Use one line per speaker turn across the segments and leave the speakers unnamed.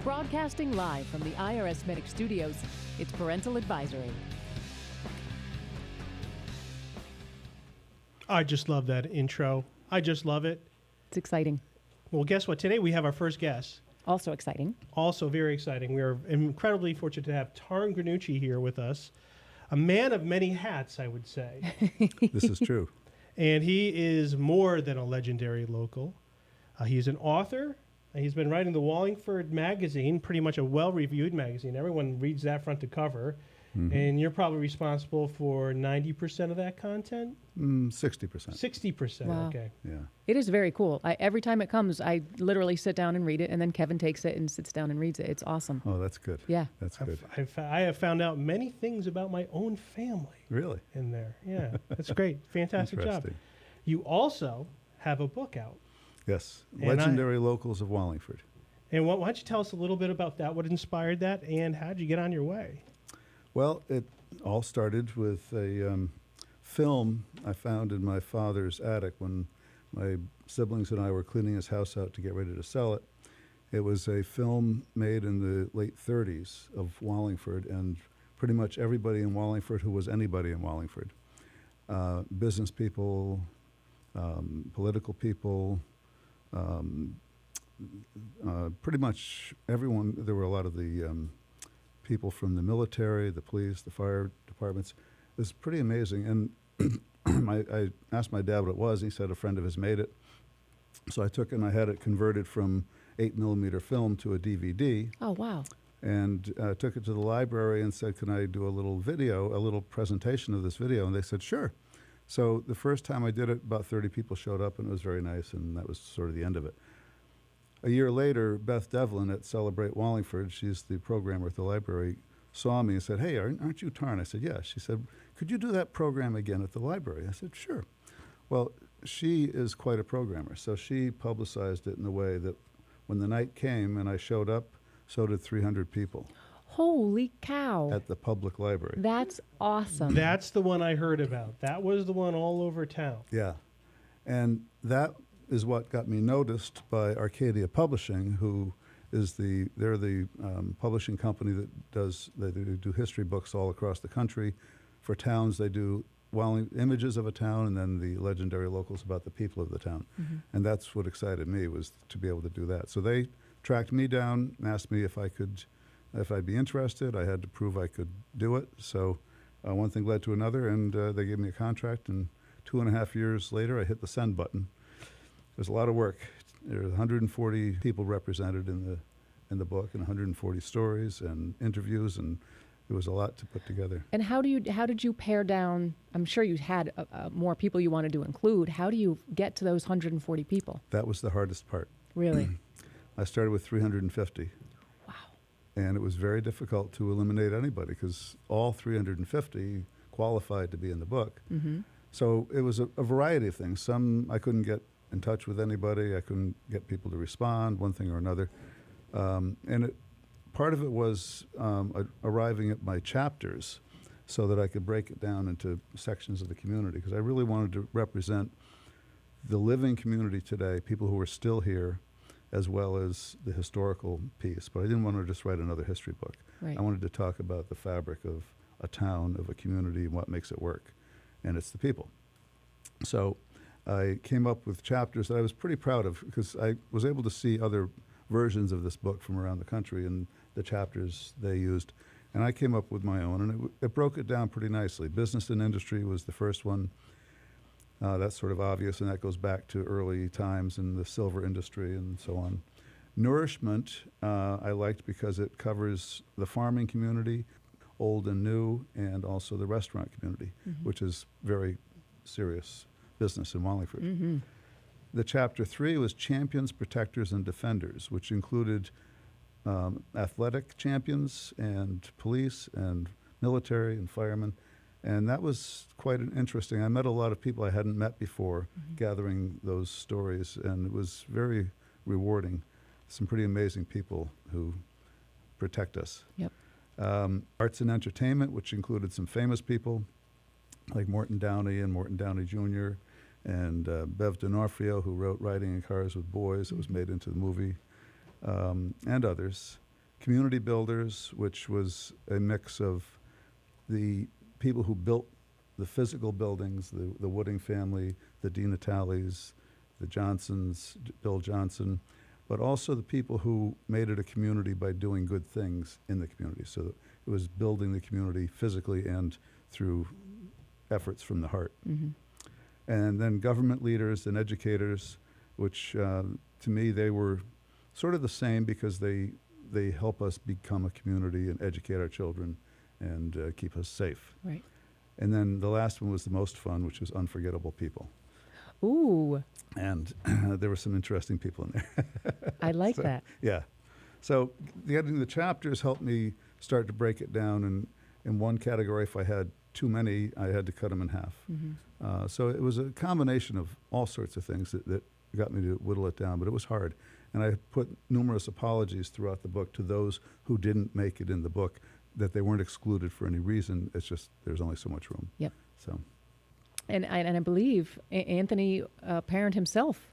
Broadcasting live from the IRSMedic studios, it's Parental Advisory.
I just love that intro. I just love it.
It's exciting.
Well, guess what? Today we have our first guest.
Also exciting.
Also very exciting. We are incredibly fortunate to have Tarn Granucci here with us. A man of many hats, I would say.
This is true.
And he is more than a legendary local. He's an author. He's been writing the Wallingford magazine, pretty much a well-reviewed magazine. Everyone reads that front to cover. Mm-hmm. And you're probably responsible for 90% of that content?
60%.
60%,
wow.
Okay.
Yeah.
It is very cool. Every time it comes, I literally sit down and read it, and then Kevin takes it and sits down and reads it. It's awesome.
Oh, that's good.
Yeah.
That's good.
I have found out many things about my own family.
Really?
In there. Yeah. That's great. Fantastic job. You also have a book out.
Yes. Legendary Locals of Wallingford.
And why don't you tell us a little bit about that, what inspired that, and how did you get on your way?
Well, it all started with a film I found in my father's attic when my siblings and I were cleaning his house out to get ready to sell it. It was a film made in the late 30s of Wallingford, and pretty much everybody in Wallingford who was anybody in Wallingford. Business people, political people, pretty much everyone. There were a lot of the people from the military, the police, the fire departments. It was pretty amazing. And I asked my dad what it was. He said a friend of his made it. So I took it and I had it converted from 8mm film to a DVD.
Oh, wow.
And took it to the library and said, can I do a little video, a little presentation of this video? And they said, sure. So the first time I did it, about 30 people showed up, and it was very nice, and that was sort of the end of it. A year later, Beth Devlin at Celebrate Wallingford, she's the programmer at the library, saw me and said, hey, aren't you Tarn? I said, yeah. She said, could you do that program again at the library? I said, sure. Well, she is quite a programmer, so she publicized it in a way that when the night came and I showed up, so did 300 people.
Holy cow.
At the public library.
That's awesome.
That's the one I heard about. That was the one all over town.
Yeah. And that is what got me noticed by Arcadia Publishing, who is they're the publishing company that they do history books all across the country. For towns, they do images of a town, and then the legendary locals about the people of the town. Mm-hmm. And that's what excited me, was to be able to do that. So they tracked me down and asked me if I'd be interested. I had to prove I could do it. So one thing led to another, and they gave me a contract, and 2.5 years later, I hit the send button. It was a lot of work. There were 140 people represented in the book, and 140 stories and interviews, and it was a lot to put together.
And how did you pare down? I'm sure you had more people you wanted to include. How do you get to those 140 people?
That was the hardest part.
Really?
I started with 350.
Wow.
And it was very difficult to eliminate anybody because all 350 qualified to be in the book. Mm-hmm. So it was a variety of things. Some I couldn't get in touch with anybody. I couldn't get people to respond, one thing or another. Part of it was arriving at my chapters so that I could break it down into sections of the community, because I really wanted to represent the living community today, people who are still here, as well as the historical piece. But I didn't want to just write another history book.
Right.
I wanted to talk about the fabric of a town, of a community, and what makes it work. And it's the people. So I came up with chapters that I was pretty proud of, because I was able to see other versions of this book from around the country and the chapters they used. And I came up with my own, and it broke it down pretty nicely. Business and industry was the first one. That's sort of obvious, and that goes back to early times in the silver industry and so on. Nourishment I liked because it covers the farming community, old and new, and also the restaurant community, mm-hmm. which is very serious business in Wallingford. Mm-hmm. The chapter 3 was champions, protectors, and defenders, which included athletic champions and police and military and firemen. And that was quite interesting. I met a lot of people I hadn't met before, mm-hmm. gathering those stories, and it was very rewarding. Some pretty amazing people who protect us.
Yep.
Arts and entertainment, which included some famous people like Morton Downey and Morton Downey Jr., and Bev D'Onofrio, who wrote Riding in Cars with Boys. It was made into the movie, and others. Community Builders, which was a mix of the people who built the physical buildings, the Wooding family, the Di Natalis, the Johnsons, Bill Johnson, but also the people who made it a community by doing good things in the community. So it was building the community physically and through efforts from the heart. And then government leaders and educators, which to me they were sort of the same because they help us become a community and educate our children and keep us safe.
Right.
And then the last one was the most fun, which was Unforgettable People.
Ooh,
And there were some interesting people in there.
I like
So,
that.
Yeah. So getting the chapters helped me start to break it down. And in one category, if I had too many, I had to cut them in half. So it was a combination of all sorts of things that got me to whittle it down, but it was hard. And I put numerous apologies throughout the book to those who didn't make it in the book, that they weren't excluded for any reason. It's just there's only so much room.
Yep.
So
And I believe Anthony Parent himself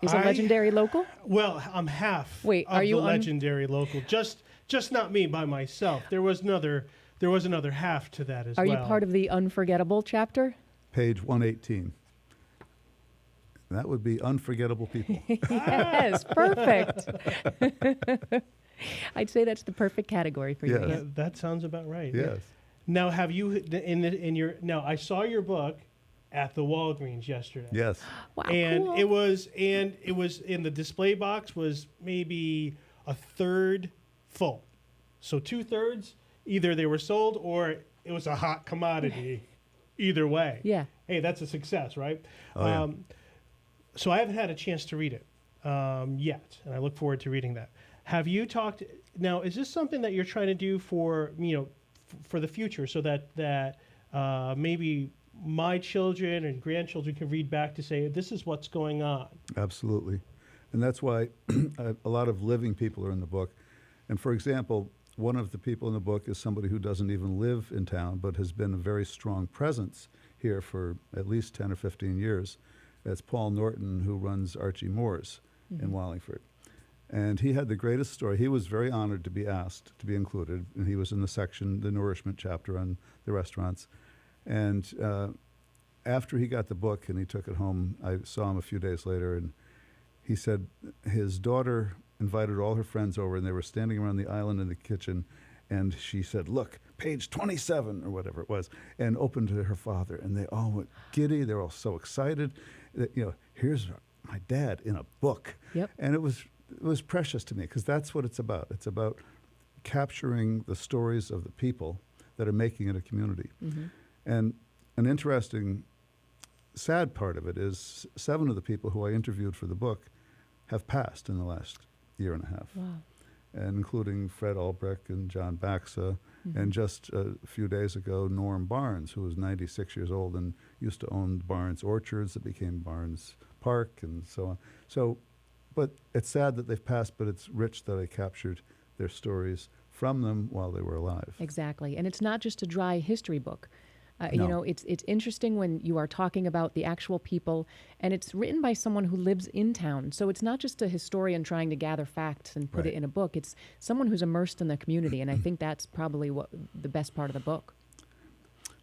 is a
I-
legendary local.
Well, I'm half
Wait,
of
are you
the
un-
legendary local. Just not me by myself. There was another half to that as
Are
well.
you part of the unforgettable chapter?
page 118. That would be Unforgettable People.
Yes, perfect. I'd say that's the perfect category for you.
Yes.
Ian.
That sounds about right.
Yes.
Now, have you in your now? I saw your book at the Walgreens yesterday.
Yes.
Wow,
And
cool.
it was in the display box was maybe a third full. So 2/3 either they were sold or it was a hot commodity. Either way.
Yeah.
Hey, that's a success, right?
Oh, yeah.
So I haven't had a chance to read it yet, and I look forward to reading that. Have you talked now? Is this something that you're trying to do for for the future, so that maybe my children and grandchildren can read back to say this is what's going on?
Absolutely. And that's why a lot of living people are in the book. And for example, one of the people in the book is somebody who doesn't even live in town, but has been a very strong presence here for at least 10 or 15 years. That's Paul Norton, who runs Archie Moore's in Wallingford. And he had the greatest story. He was very honored to be asked to be included, and he was in the section, the nourishment chapter on the restaurants. And after he got the book and he took it home, I saw him a few days later, and he said his daughter invited all her friends over, and they were standing around the island in the kitchen, and she said, "Look, page 27," or whatever it was, and opened to her father, and they all went giddy. They were all so excited that, here's my dad in a book.
Yep.
And it was precious to me, because that's what it's about. It's about capturing the stories of the people that are making it a community. And an interesting, sad part of it is 7 of the people who I interviewed for the book have passed in the last year and a half,
Wow.
and including Fred Albrecht and John Baxa, and just a few days ago, Norm Barnes, who was 96 years old and used to own Barnes Orchards that became Barnes Park and so on. So, but it's sad that they've passed, but it's rich that I captured their stories from them while they were alive.
Exactly. And it's not just a dry history book.
No.
It's interesting when you are talking about the actual people, and it's written by someone who lives in town. So it's not just a historian trying to gather facts and put
Right.
it in a book. It's someone who's immersed in the community, and I think that's probably what the best part of the book.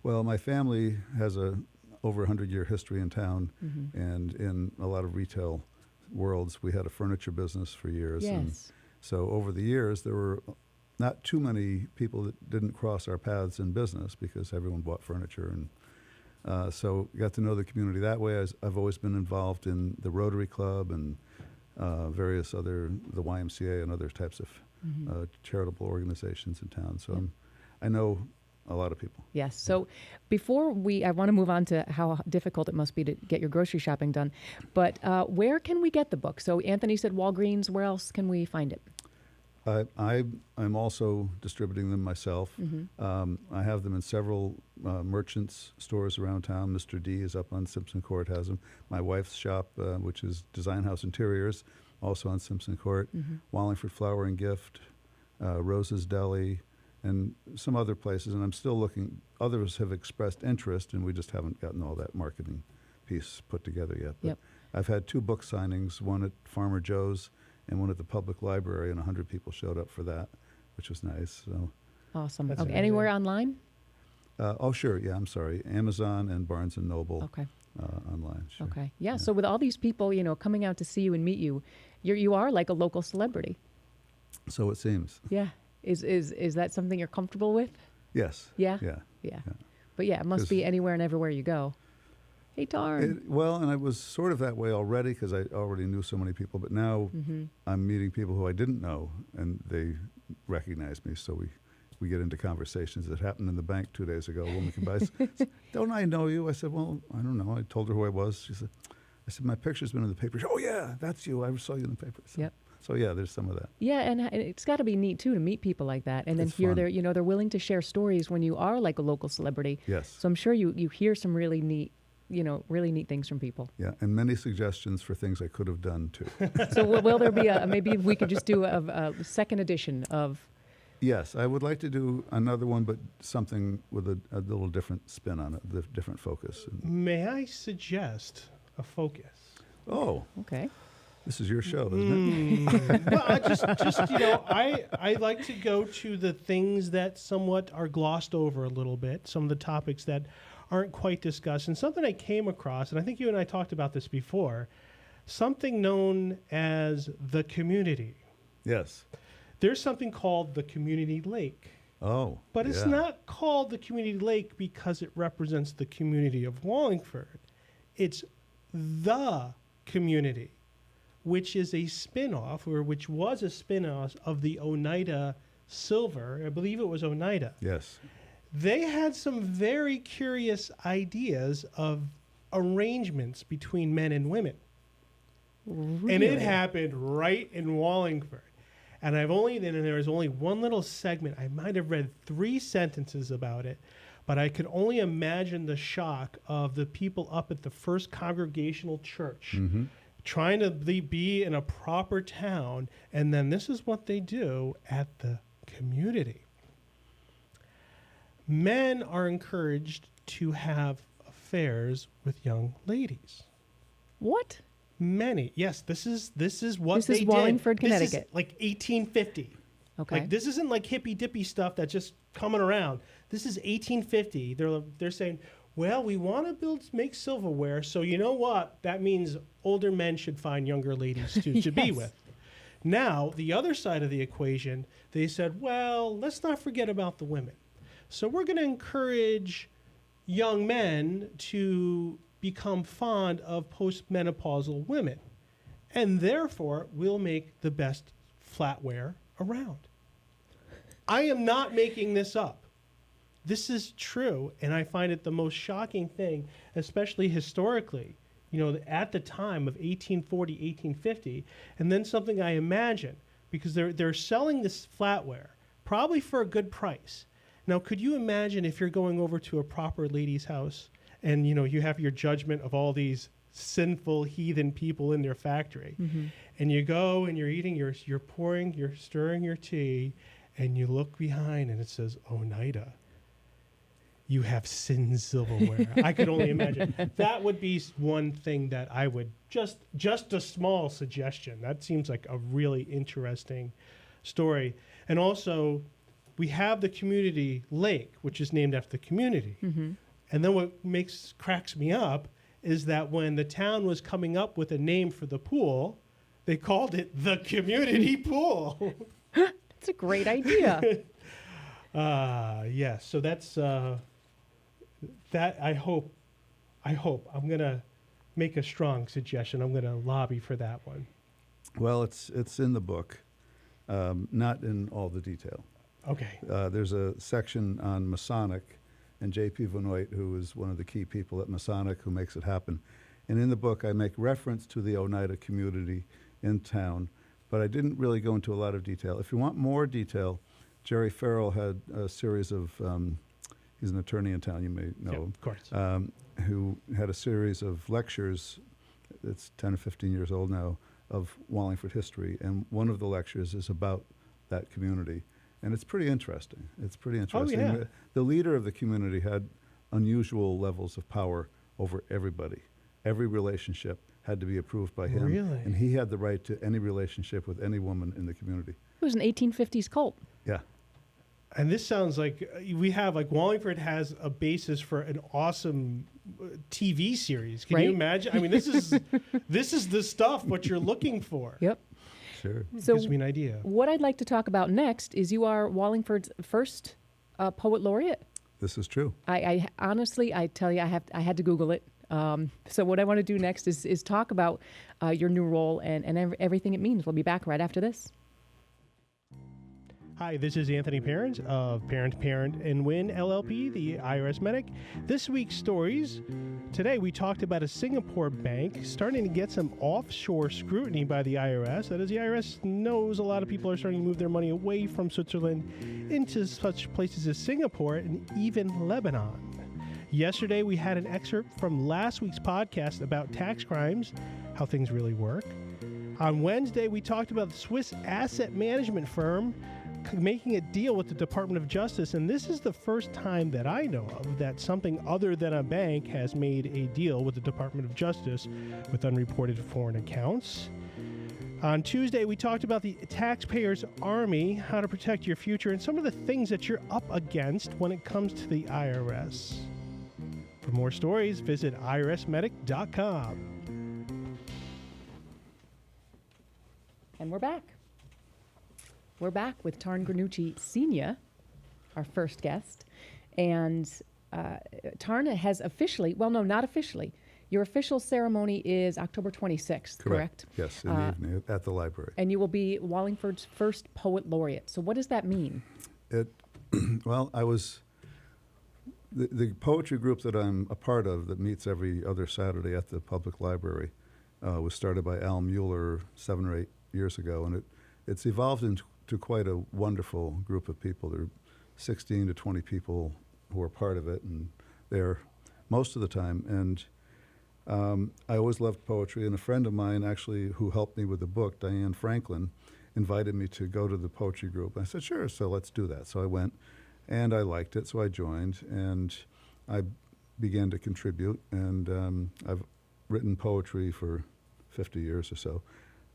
Well, my family has a over 100-year history in town, and in a lot of retail worlds, we had a furniture business for years. And
Yes.
so over the years, there were not too many people that didn't cross our paths in business, because everyone bought furniture. And so got to know the community that way. I've always been involved in the Rotary Club and various other, the YMCA and other types of charitable organizations in town. So I know a lot of people.
Yes. So before I want to move on to how difficult it must be to get your grocery shopping done, but where can we get the book? So Anthony said Walgreens. Where else can we find it?
I'm also distributing them myself. I have them in several merchants stores around town. Mr. D is up on Simpson Court, has them. My wife's shop, which is Design House Interiors, also on Simpson Court. Wallingford Flower and Gift, Rose's Deli, and some other places. And I'm still looking. Others have expressed interest, and we just haven't gotten all that marketing piece put together yet. But
Yep.
I've had 2 book signings, one at Farmer Joe's and one at the public library, and 100 people showed up for that, which was nice. So,
Awesome.
That's
Okay.
amazing.
Anywhere online?
oh sure, yeah, I'm sorry, Amazon and Barnes and Noble
Okay.
online. Sure.
Okay. Yeah. So with all these people, coming out to see you and meet you, you are like a local celebrity.
So it seems.
Yeah. Is that something you're comfortable with?
Yes.
Yeah.
Yeah.
Yeah. But yeah, it must
'Cause
be anywhere and everywhere you go. Hey, Tarn.
Well, and I was sort of that way already because I already knew so many people, but now I'm meeting people who I didn't know, and they recognize me. So we get into conversations that happened in the bank 2 days ago. A woman came by, said, "Don't I know you?" I said, "Well, I don't know." I told her who I was. She said, "I said, my picture's been in the paper." "Oh, yeah, that's you. I saw you in the paper." So,
Yep.
So, yeah, there's some of that.
Yeah, and it's got to be neat too to meet people like that, and then
It's
hear
fun.
they're willing to share stories when you are like a local celebrity.
Yes.
So I'm sure you hear some really neat, really neat things from people.
Yeah, and many suggestions for things I could have done, too.
So will there be maybe we could just do a second edition of?
Yes, I would like to do another one, but something with a little different spin on it, the different focus.
May I suggest a focus?
Oh,
Okay.
this is your show, isn't it?
Well, I like to go to the things that somewhat are glossed over a little bit, some of the topics that aren't quite discussed, and something I came across, and I think you and I talked about this before, something known as the community.
Yes.
There's something called the community lake,
Oh,
but it's
yeah.
not called the community lake because it represents the community of Wallingford. It's the community, which is a spin-off, or which was a spin-off of the Oneida Silver. I believe it was Oneida.
Yes.
They had some very curious ideas of arrangements between men and women.
Really?
And it happened right in Wallingford. And there was only one little segment. I might have read 3 sentences about it, but I could only imagine the shock of the people up at the First Congregational Church trying to be in a proper town, and then this is what they do at the community. Men are encouraged to have affairs with young ladies.
What?
Many. Yes, this is what
This
they
is
did.
Wallingford,
This is
Connecticut.
like 1850.
Okay.
Like, this isn't like hippy dippy stuff that's just coming around. This is 1850. They're saying, well, we want to make silverware, so you know what? That means older men should find younger ladies to be
Yes.
with. Now, the other side of the equation, they said, well, let's not forget about the women. So we're going to encourage young men to become fond of postmenopausal women, and therefore we'll make the best flatware around. I am not making this up. This is true, and I find it the most shocking thing, especially historically, at the time of 1840, 1850, and then something I imagine, because they're selling this flatware, probably for a good price. Now, could you imagine if you're going over to a proper lady's house and, you have your judgment of all these sinful heathen people in their factory, and you go and you're eating, you're stirring your tea, and you look behind and it says, Oneida, you have sin silverware. I could only imagine. That would be one thing that I would, just a small suggestion. That seems like a really interesting story. And also, we have the community lake, which is named after the community. And then what cracks me up is that when the town was coming up with a name for the pool, they called it the community pool.
That's a great idea.
Yes. So that's that. I hope I'm gonna make a strong suggestion. I'm gonna lobby for that one.
Well, it's in the book, not in all the detail.
Okay.
There's a section on Masonic, and J.P. Benoit, who is one of the key people at Masonic who makes it happen. And in the book, I make reference to the Oneida community in town, but I didn't really go into a lot of detail. If you want more detail, Jerry Farrell had a series of, he's an attorney in town, you may know
Yeah,
him,
of course.
who had a series of lectures, it's 10 or 15 years old now, of Wallingford history. And one of the lectures is about that community. And it's pretty interesting.
Oh, yeah.
The leader of the community had unusual levels of power over everybody. Every relationship had to be approved by him.
Really?
And he had the right to any relationship with any woman in the community.
It was an 1850s cult.
Yeah.
And this sounds like we have, like, Wallingford has a basis for an awesome TV series. Can you
Right?
imagine? I mean, this is the stuff what you're looking for.
Yep.
Sure.
So
Gives me an idea.
what I'd like to talk about next is you are Wallingford's first poet laureate.
This is true.
I honestly, I tell you, I had to Google it. So what I want to do next is talk about your new role and everything it means. We'll be back right after this.
Hi, this is Anthony Parent of Parent, and Wynn, LLP, the IRSMedic. This week's stories. Today we talked about a Singapore bank starting to get some offshore scrutiny by the IRS. That is, the IRS knows a lot of people are starting to move their money away from Switzerland into such places as Singapore and even Lebanon. Yesterday we had an excerpt from last week's podcast about tax crimes, how things really work. On Wednesday we talked about the Swiss asset management firm making a deal with the Department of Justice, and this is the first time that I know of that something other than a bank has made a deal with the Department of Justice with unreported foreign accounts. On Tuesday, we talked about the taxpayers' army, how to protect your future, and some of the things that you're up against when it comes to the IRS. For more stories, visit IRSMedic.com.
And we're back. We're back with Tarn Granucci Sr., our first guest. And Tarn has officially, well, no, not officially. Your official ceremony is October 26th, correct?
Yes, in the evening at the library.
And you will be Wallingford's first poet laureate. So what does that mean?
Well, I was, the poetry group that I'm a part of that meets every other Saturday at the public library was started by Al Mueller 7 or 8 years ago, and it's evolved into quite a wonderful group of people. There are 16 to 20 people who are part of it, and they're most of the time. And I always loved poetry, and a friend of mine actually who helped me with the book, Diane Franklin, invited me to go to the poetry group. I said, sure, so let's do that. So I went, and I liked it, so I joined, and I began to contribute, and I've written poetry for 50 years or so,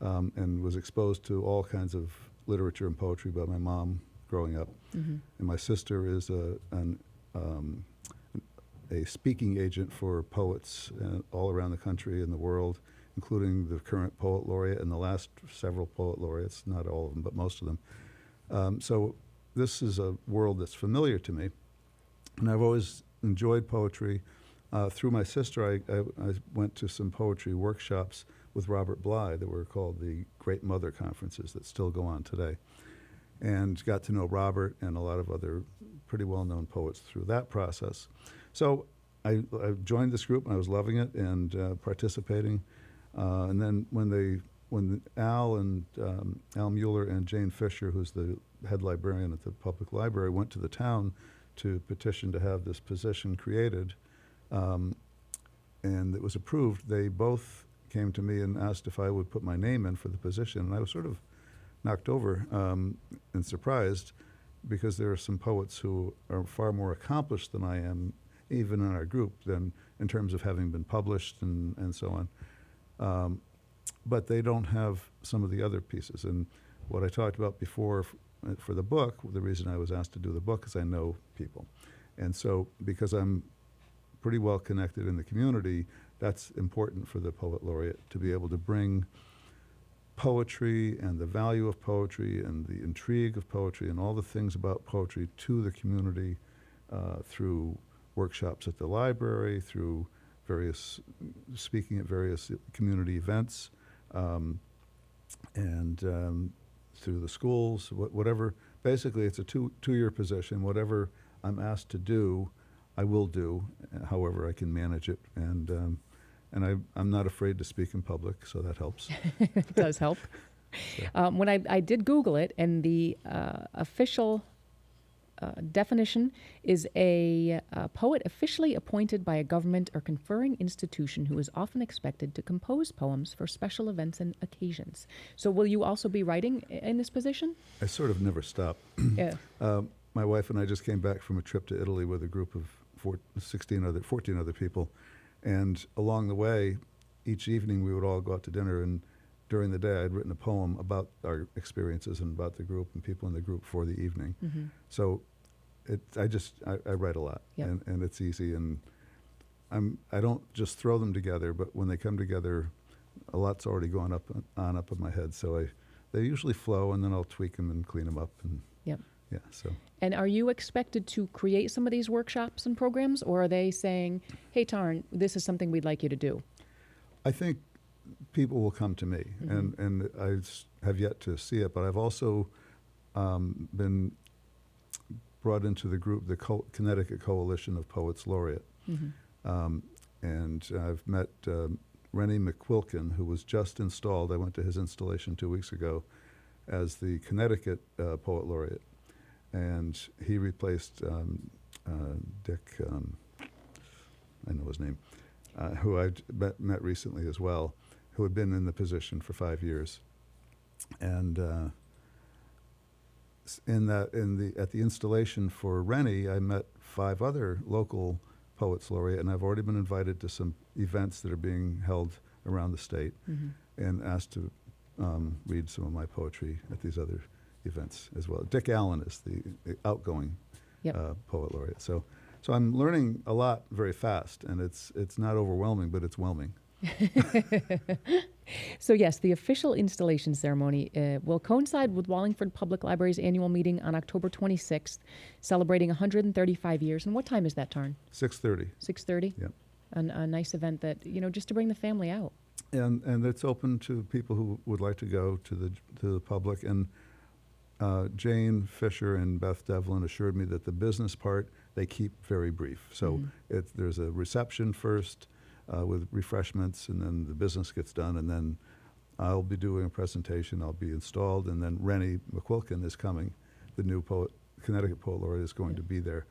and was exposed to all kinds of literature and poetry by my mom growing up. Mm-hmm. And my sister is a speaking agent for poets all around the country and the world, including the current poet laureate and the last several poet laureates, not all of them, but most of them. So this is a world that's familiar to me, and I've always enjoyed poetry. Through my sister, I went to some poetry workshops with Robert Bly that were called the Great Mother Conferences that still go on today, and got to know Robert and a lot of other pretty well-known poets through that process. So I joined this group, and I was loving it and participating. And then when Al Mueller and Jane Fisher, who's the head librarian at the public library, went to the town to petition to have this position created, and it was approved, they both came to me and asked if I would put my name in for the position. And I was sort of knocked over and surprised, because there are some poets who are far more accomplished than I am, even in our group, than in terms of having been published and so on. But they don't have some of the other pieces. And what I talked about before for the book, the reason I was asked to do the book is I know people. And so because I'm pretty well connected in the community, that's important for the poet laureate, to be able to bring poetry and the value of poetry and the intrigue of poetry and all the things about poetry to the community through workshops at the library, through speaking at various community events, and through the schools, whatever. Basically, it's a two-year position. Whatever I'm asked to do, I will do, however I can manage it. And I'm not afraid to speak in public, so that helps.
It does help.
So.
When I did Google it, and the official definition is a poet officially appointed by a government or conferring institution who is often expected to compose poems for special events and occasions. So will you also be writing in this position?
I sort of never stop.
Yeah.
My wife and I just came back from a trip to Italy with a group of 14 other people. And along the way, each evening we would all go out to dinner, and during the day I'd written a poem about our experiences and about the group and people in the group for the evening.
Mm-hmm.
So I write a lot,
Yep.
and it's easy, and I don't just throw them together, but when they come together, a lot's already gone up in my head. So they usually flow, and then I'll tweak them and clean them up, and
Yep.
yeah. So
And are you expected to create some of these workshops and programs, or are they saying, hey, Tarn, this is something we'd like you to do?
I think people will come to me, and I have yet to see it, but I've also been brought into the group, the Connecticut Coalition of Poets Laureate.
Mm-hmm.
And I've met Rennie McQuilkin, who was just installed. I went to his installation 2 weeks ago as the Connecticut Poet Laureate. And he replaced Dick, I know his name, who I met recently as well, who had been in the position for 5 years. And at the installation for Rennie, I met 5 other local Poets Laureate, and I've already been invited to some events that are being held around the state,
Mm-hmm.
and asked to read some of my poetry at these other events as well. Dick Allen is the outgoing
Yep.
Poet Laureate. So I'm learning a lot very fast, and it's not overwhelming, but it's whelming.
So yes, the official installation ceremony will coincide with Wallingford Public Library's annual meeting on October 26th, celebrating 135 years. And what time is that, Tarn?
6:30.
6:30?
Yep.
A nice event that, just to bring the family out.
And it's open to people who would like to go, to the public. And Jane Fisher and Beth Devlin assured me that the business part they keep very brief. So there's a reception first with refreshments, and then the business gets done, and then I'll be doing a presentation. I'll be installed, and then Rennie McQuilkin is coming, the new Connecticut Poet Laureate is going to be there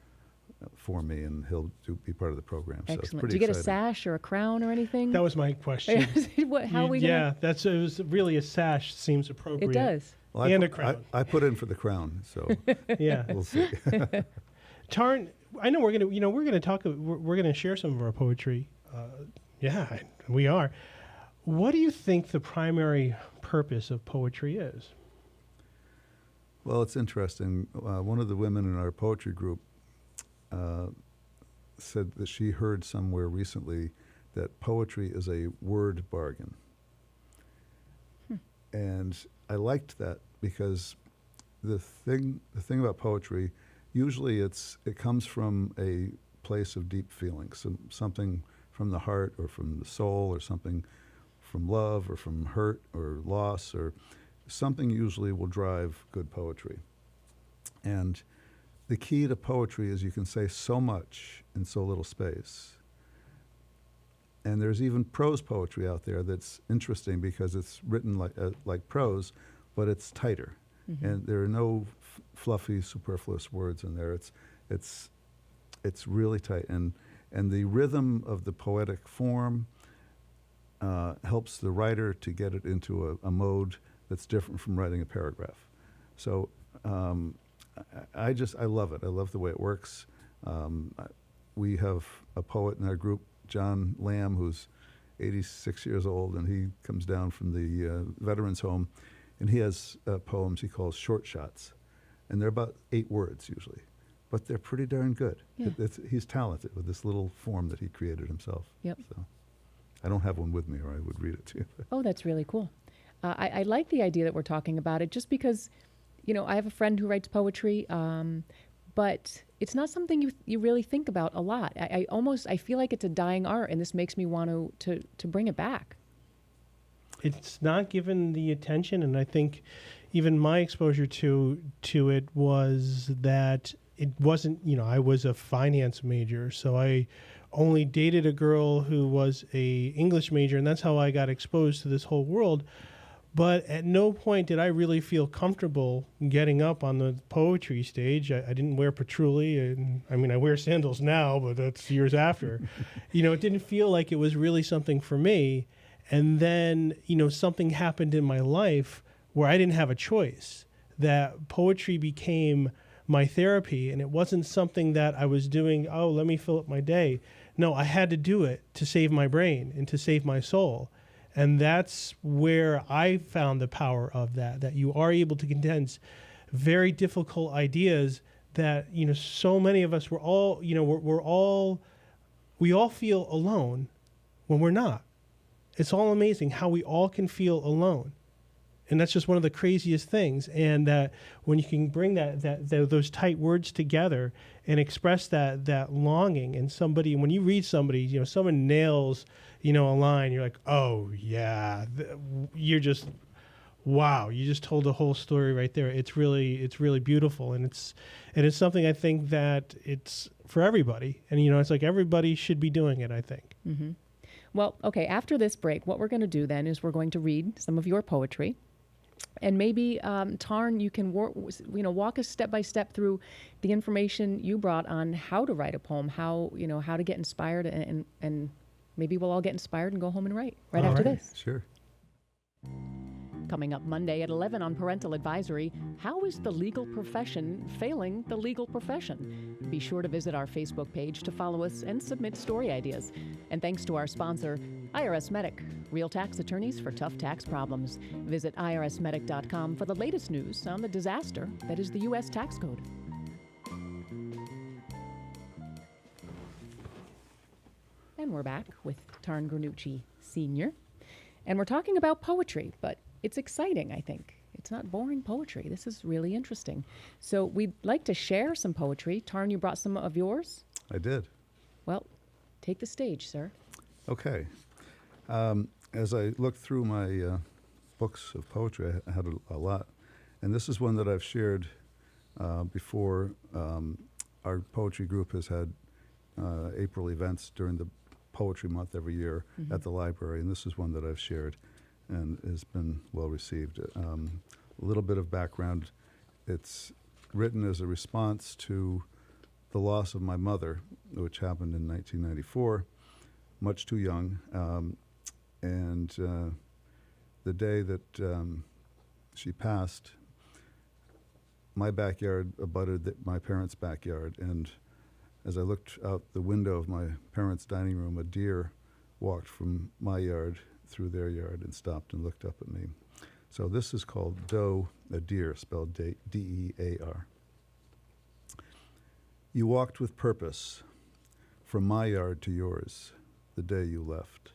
for me, and he'll be part of the program. So it's
Excellent.
pretty
Do you get a
exciting.
sash or a crown or anything?
That was my question.
How are we going
Yeah, it was really a sash seems appropriate.
It does.
Well,
And
I
a
put,
crown.
I put in for the crown, so
Yeah.
we'll see.
Tarn, I know we're gonna share some of our poetry. Yeah, we are. What do you think the primary purpose of poetry is?
Well, it's interesting. One of the women in our poetry group said that she heard somewhere recently that poetry is a word bargain. And I liked that because the thing about poetry, usually it comes from a place of deep feeling, something from the heart or from the soul, or something from love or from hurt or loss, or something usually will drive good poetry. And the key to poetry is you can say so much in so little space. And there's even prose poetry out there that's interesting because it's written like prose, but it's tighter.
Mm-hmm.
And there are no fluffy, superfluous words in there. It's really tight. And the rhythm of the poetic form helps the writer to get it into a mode that's different from writing a paragraph. So I love it. I love the way it works. We have a poet in our group, John Lamb, who's 86 years old, and he comes down from the veterans home, and he has poems he calls short shots, and they're about 8 words usually, but they're pretty darn good.
Yeah.
He's talented with this little form that he created himself.
Yep.
So I don't have one with me, or I would read it to you.
Oh, that's really cool. I like the idea that we're talking about it just because, I have a friend who writes poetry, but it's not something you really think about a lot. I feel like it's a dying art, and this makes me want to bring it back.
It's not given the attention, and I think even my exposure to it was that it wasn't, I was a finance major, so I only dated a girl who was a English major, and that's how I got exposed to this whole world. But at no point did I really feel comfortable getting up on the poetry stage. I didn't wear patchouli, and I wear sandals now, but that's years after. It didn't feel like it was really something for me. And then, something happened in my life where I didn't have a choice, that poetry became my therapy, and it wasn't something that I was doing, let me fill up my day. No, I had to do it to save my brain and to save my soul. And that's where I found the power of that you are able to condense very difficult ideas that, so many of us, we all feel alone when we're not. It's all amazing how we all can feel alone. And that's just one of the craziest things. And that when you can bring those tight words together and express that longing in somebody, when you read somebody, someone nails, a line, you're like, oh yeah, you're just, wow, you just told the whole story right there. It's really beautiful. And it's something I think that it's for everybody. And, it's like everybody should be doing it, I think.
Mm-hmm. Well, okay, after this break, what we're going to do then is we're going to read some of your poetry. And maybe, Tarn, you can walk us step by step through the information you brought on how to write a poem, how to get inspired, and maybe we'll all get inspired and go home and write right after this.
Sure.
Coming up Monday at 11 on Parental Advisory, how is the legal profession failing the legal profession? Be sure to visit our Facebook page to follow us and submit story ideas. And thanks to our sponsor, IRSMedic, real tax attorneys for tough tax problems. Visit IRSMedic.com for the latest news on the disaster that is the U.S. tax code. And we're back with Tarn Granucci Sr. And we're talking about poetry, but it's exciting, I think. It's not boring poetry. This is really interesting. So we'd like to share some poetry. Tarn, you brought some of yours?
I did.
Well, take the stage, sir.
Okay. As I looked through my books of poetry, I had a lot. And this is one that I've shared before. Our poetry group has had April events during the Poetry Month every year at the library, and this is one that I've shared and has been well received. A little bit of background. It's written as a response to the loss of my mother, which happened in 1994, much too young. And the day that she passed, my backyard abutted my parents' backyard, and as I looked out the window of my parents' dining room, a deer walked from my yard through their yard and stopped and looked up at me. So this is called Doe, a Deer, spelled D-E-A-R. You walked with purpose from my yard to yours the day you left.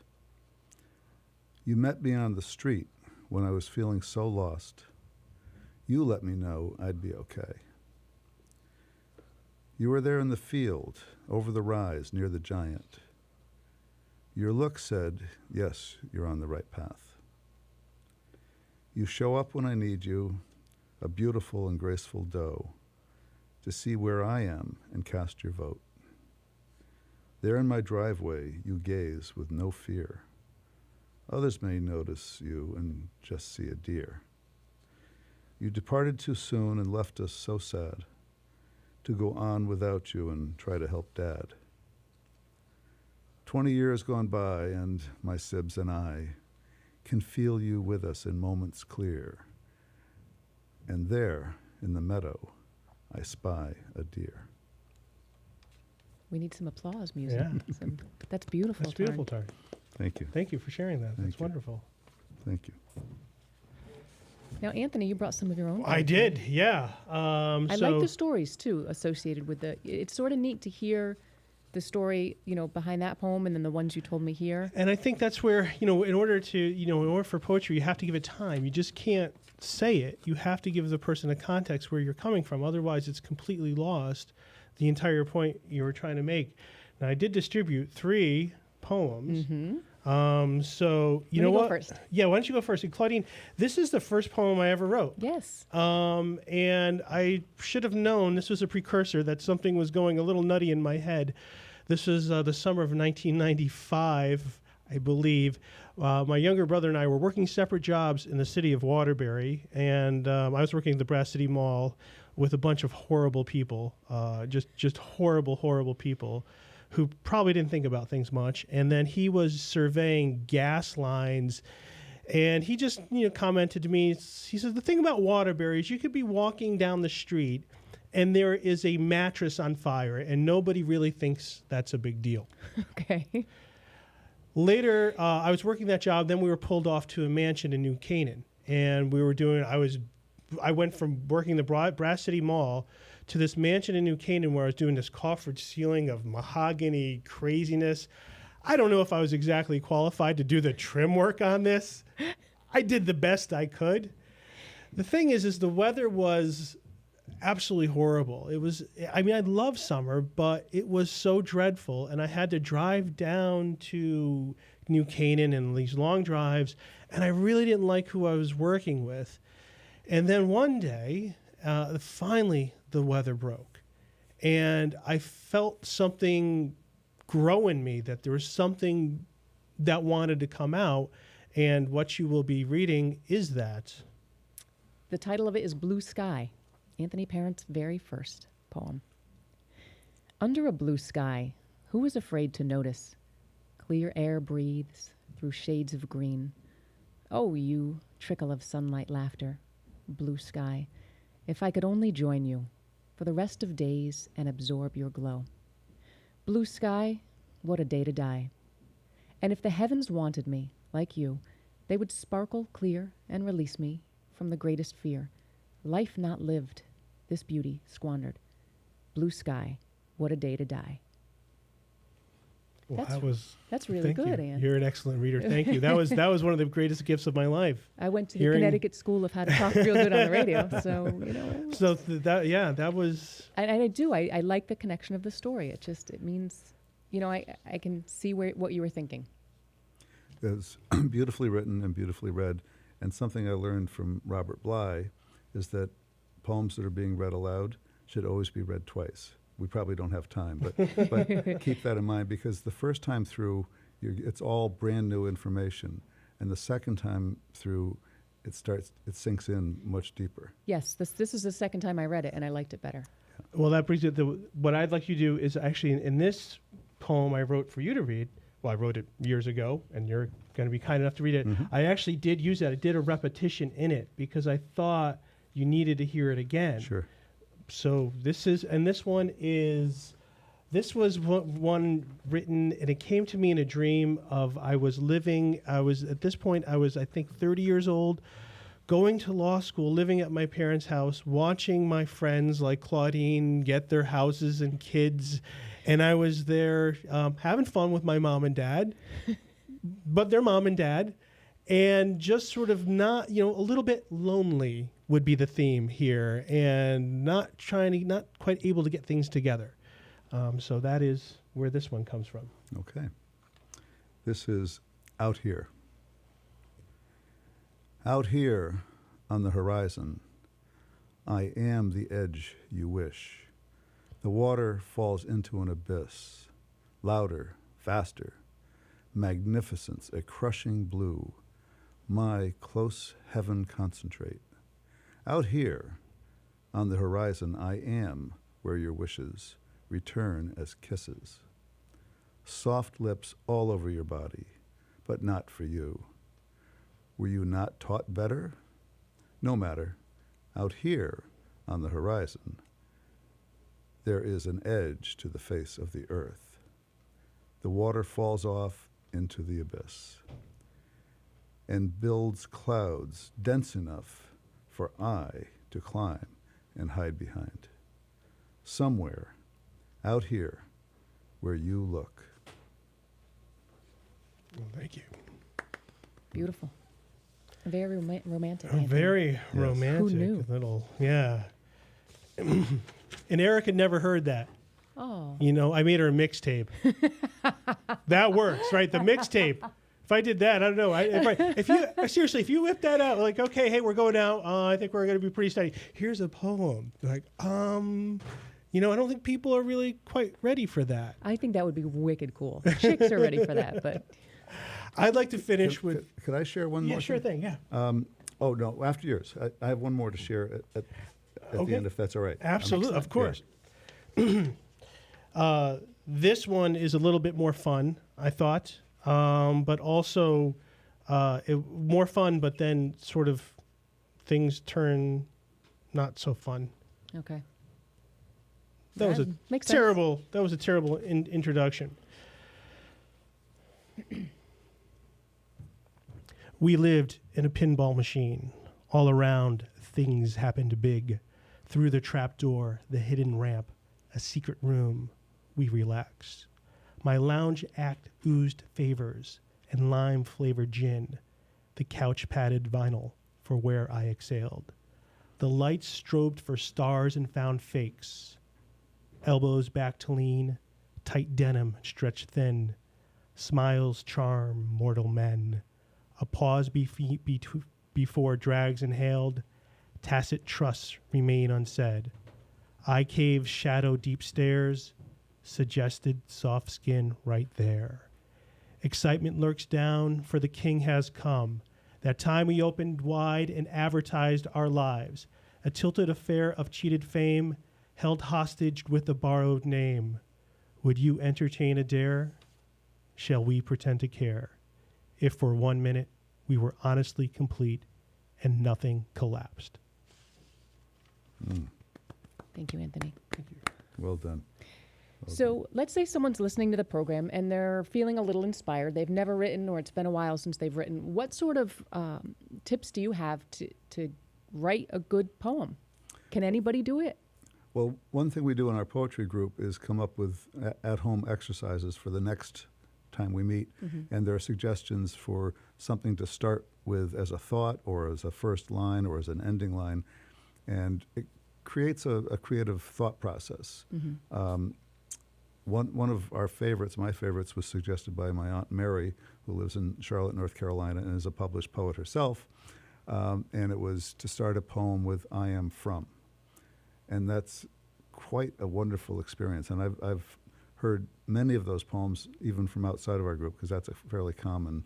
You met me on the street when I was feeling so lost. You let me know I'd be okay. You were there in the field, over the rise, near the giant. Your look said, yes, you're on the right path. You show up when I need you, a beautiful and graceful doe, to see where I am and cast your vote. There in my driveway, you gaze with no fear. Others may notice you and just see a deer. You departed too soon and left us so sad, to go on without you and try to help Dad. 20 years gone by, and my sibs and I can feel you with us in moments clear. And there, in the meadow, I spy a deer.
We need some applause music.
Yeah.
That's beautiful.
That's beautiful, Tarn.
Thank you.
Thank you for sharing that. That's
you.
wonderful.
Thank you.
Now, Anthony, you brought some of your own.
I did, yeah.
I like the stories, too, associated with it's sort of neat to hear the story, behind that poem and then the ones you told me here.
And I think that's where, in order for poetry, you have to give it time. You just can't say it. You have to give the person a context where you're coming from. Otherwise, it's completely lost the entire point you were trying to make. Now, I did distribute 3 poems.
Mm-hmm.
So, you know
Let me
what?
go first.
Yeah, why don't you go first? And Claudine, this is the first poem I ever wrote.
Yes.
And I should have known this was a precursor, that something was going a little nutty in my head. This was the summer of 1995, I believe. My younger brother and I were working separate jobs in the city of Waterbury, and I was working at the Brass City Mall with a bunch of horrible people, just horrible, horrible people who probably didn't think about things much. And then he was surveying gas lines, and he just commented to me, he says, the thing about Waterbury is you could be walking down the street and there is a mattress on fire, and nobody really thinks that's a big deal.
Okay.
Later, I was working that job. Then we were pulled off to a mansion in New Canaan, and I went from working the Brass City Mall to this mansion in New Canaan where I was doing this coffered ceiling of mahogany craziness. I don't know if I was exactly qualified to do the trim work on this. I did the best I could. The thing is the weather was absolutely horrible. I love summer, but it was so dreadful, and I had to drive down to New Canaan and these long drives, and I really didn't like who I was working with. And then one day, finally, the weather broke, and I felt something grow in me, that there was something that wanted to come out, and what you will be reading is that.
The title of it is Blue Sky, Anthony Parent's very first poem. Under a blue sky, who is afraid to notice? Clear air breathes through shades of green. Oh, you trickle of sunlight laughter, blue sky, if I could only join you for the rest of days and absorb your glow. Blue sky, what a day to die. And if the heavens wanted me, like you, they would sparkle clear and release me from the greatest fear. Life not lived, this beauty squandered. Blue sky, what a day to die.
Well,
that's really good,
you.
Ann.
You're an excellent reader. Thank you. That was one of the greatest gifts of my life.
I went to the Connecticut School of How to Talk Real Good on the Radio, so
that was.
And I do. I like the connection of the story. It means, I can see what you were thinking.
It's beautifully written and beautifully read. And something I learned from Robert Bly is that poems that are being read aloud should always be read twice. We probably don't have time, but keep that in mind, because the first time through, it's all brand new information. And the second time through, it sinks in much deeper.
Yes, this is the second time I read it, and I liked it better.
Well, that brings it. What I'd like you to do is actually in this poem I wrote for you to read. Well, I wrote it years ago, and you're going to be kind enough to read it. Mm-hmm. I actually did use that. I did a repetition in it because I thought you needed to hear it again.
Sure.
So this was one written, and it came to me in a dream of at this point, I was, I think, 30 years old, going to law school, living at my parents' house, watching my friends like Claudine get their houses and kids. And I was there having fun with my mom and dad, but their mom and dad, and just sort of not, a little bit lonely would be the theme here, and not quite able to get things together. So that is where this one comes from.
Okay. This is Out Here. Out here on the horizon, I am the edge you wish. The water falls into an abyss, louder, faster, magnificence, a crushing blue, my close heaven concentrate. Out here, on the horizon, I am where your wishes return as kisses. Soft lips all over your body, but not for you. Were you not taught better? No matter. Out here, on the horizon, there is an edge to the face of the earth. The water falls off into the abyss and builds clouds dense enough for I to climb and hide behind. Somewhere out here where you look.
Well, thank you.
Beautiful. Very romantic.
Very romantic.
Who knew?
And Eric had never heard that.
Oh.
I made her a mixtape. That works, right? The mixtape. If I did that, I don't know. If you whip that out, like, okay, hey, we're going out. I think we're going to be pretty steady. Here's a poem. Like, I don't think people are really quite ready for that.
I think that would be wicked cool. Chicks are ready for that, but.
I'd like to finish with.
Could I share one more?
Yeah, sure thing. Yeah.
Oh no, after yours. I have one more to share at the end, if that's all right.
Absolutely, of course. Yeah. This one is a little bit more fun, I thought, but also more fun. But then sort of things turn not so fun.
Okay.
That was a
makes sense.
terrible. That was a terrible introduction. We lived in a pinball machine. All around, things happened big. Through the trapdoor, the hidden ramp, a secret room, we relaxed. My lounge act oozed favors and lime-flavored gin, the couch-padded vinyl for where I exhaled. The lights strobed for stars and found fakes. Elbows back to lean, tight denim stretched thin. Smiles charm mortal men. A pause before drags inhaled. Tacit trusts remain unsaid. Eye caves shadow deep stairs. Suggested soft skin right there. Excitement lurks down, for the king has come. That time we opened wide and advertised our lives. A tilted affair of cheated fame, held hostage with a borrowed name. Would you entertain a dare? Shall we pretend to care? If for 1 minute we were honestly complete and nothing collapsed.
Thank you, Anthony.
Well done.
So let's say someone's listening to the program and they're feeling a little inspired. They've never written, or it's been a while since they've written. What sort of tips do you have to write a good poem? Can anybody do it?
Well, one thing we do in our poetry group is come up with at-home exercises for the next time we meet. And there are suggestions for something to start with as a thought or as a first line or as an ending line. And it creates a creative thought process. One of our favorites, my favorites, was suggested by my Aunt Mary, who lives in Charlotte, North Carolina, and is a published poet herself. And it was to start a poem with "I am from." And that's quite a wonderful experience. And I've heard many of those poems, even from outside of our group, because that's a fairly common,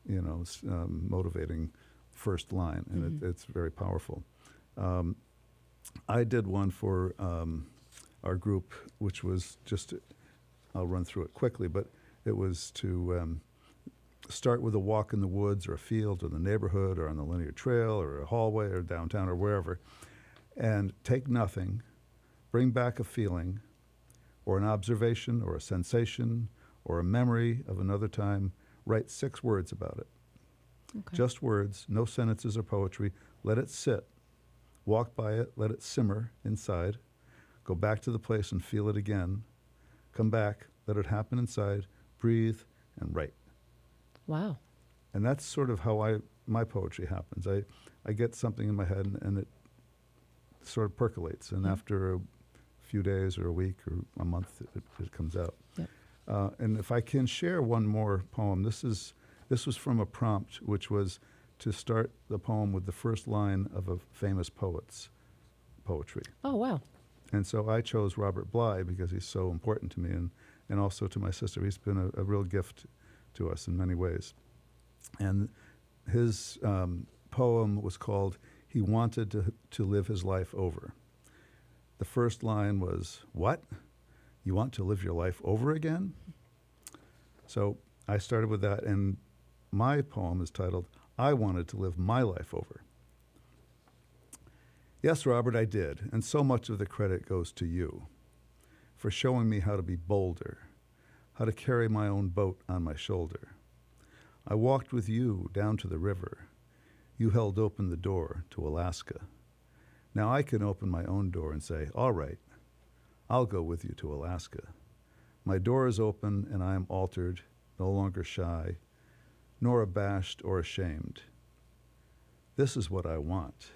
motivating first line, and it's very powerful. I did one for our group, which was just, I'll run through it quickly, but it was to start with a walk in the woods or a field or the neighborhood or on the linear trail or a hallway or downtown or wherever, and take nothing, bring back a feeling or an observation or a sensation or a memory of another time, write 6 words about it.
Okay.
Just words, no sentences or poetry. Let it sit. Walk by it, let it simmer inside. Go back to the place and feel it again. Come back, let it happen inside, breathe, and write.
Wow.
And that's sort of how my poetry happens. I get something in my head and it sort of percolates. And after a few days or a week or a month, it comes out.
Yep.
And if I can share one more poem, this was from a prompt, which was to start the poem with the first line of a famous poet's poetry.
Oh, wow.
And so I chose Robert Bly because he's so important to me and also to my sister. He's been a real gift to us in many ways. And his poem was called "He Wanted to Live His Life Over." The first line was, "What? You want to live your life over again?" So I started with that, and my poem is titled, "I Wanted to Live My Life Over." Yes, Robert, I did, and so much of the credit goes to you for showing me how to be bolder, how to carry my own boat on my shoulder. I walked with you down to the river. You held open the door to Alaska. Now I can open my own door and say, all right, I'll go with you to Alaska. My door is open and I am altered, no longer shy, nor abashed or ashamed. This is what I want.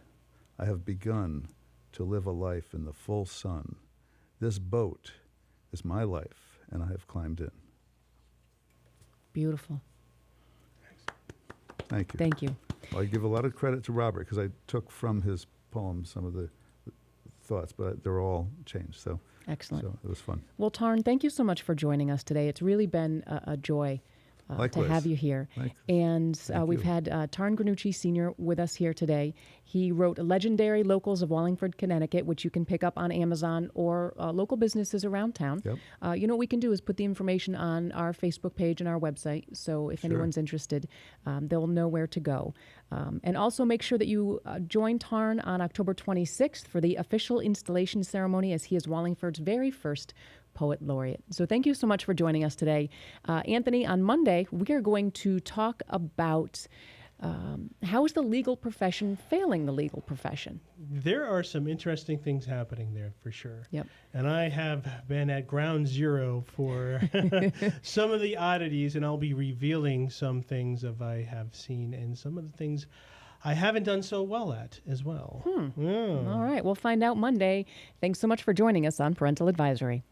I have begun to live a life in the full sun. This boat is my life, and I have climbed in.
Beautiful.
Thank you.
Thank you.
Well, I give a lot of credit to Robert because I took from his poems some of the thoughts, but they're all changed. So
Excellent.
So it was fun.
Well, Tarn, thank you so much for joining us today. It's really been a joy. to
Likewise.
have you here.
Thank
We've
you.
had Tarn Granucci Sr. with us here today. He wrote Legendary Locals of Wallingford, Connecticut, which you can pick up on Amazon or local businesses around town.
Yep.
You know what we can do is put the information on our Facebook page and our website, so if
Sure.
anyone's interested, they'll know where to go. And also make sure that you join Tarn on October 26th for the official installation ceremony, as he is Wallingford's very first Poet Laureate. So thank you so much for joining us today. Anthony, on Monday, we are going to talk about how is the legal profession failing the legal profession.
There are some interesting things happening there for sure.
Yep.
And I have been at ground zero for some of the oddities, and I'll be revealing some things that I have seen and some of the things I haven't done so well at as well. Yeah.
All right, we'll find out Monday. Thanks so much for joining us on Parental Advisory.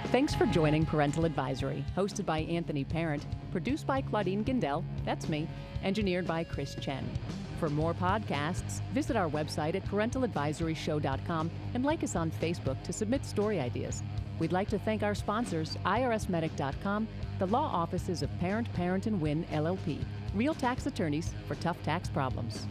Thanks for joining Parental Advisory, hosted by Anthony Parent, produced by Claudine Gindel, that's me, engineered by Chris Chen. For more podcasts, visit our website at parentaladvisoryshow.com and like us on Facebook to submit story ideas. We'd like to thank our sponsors, IRSMedic.com, the law offices of Parent, and Wynn, LLP, real tax attorneys for tough tax problems.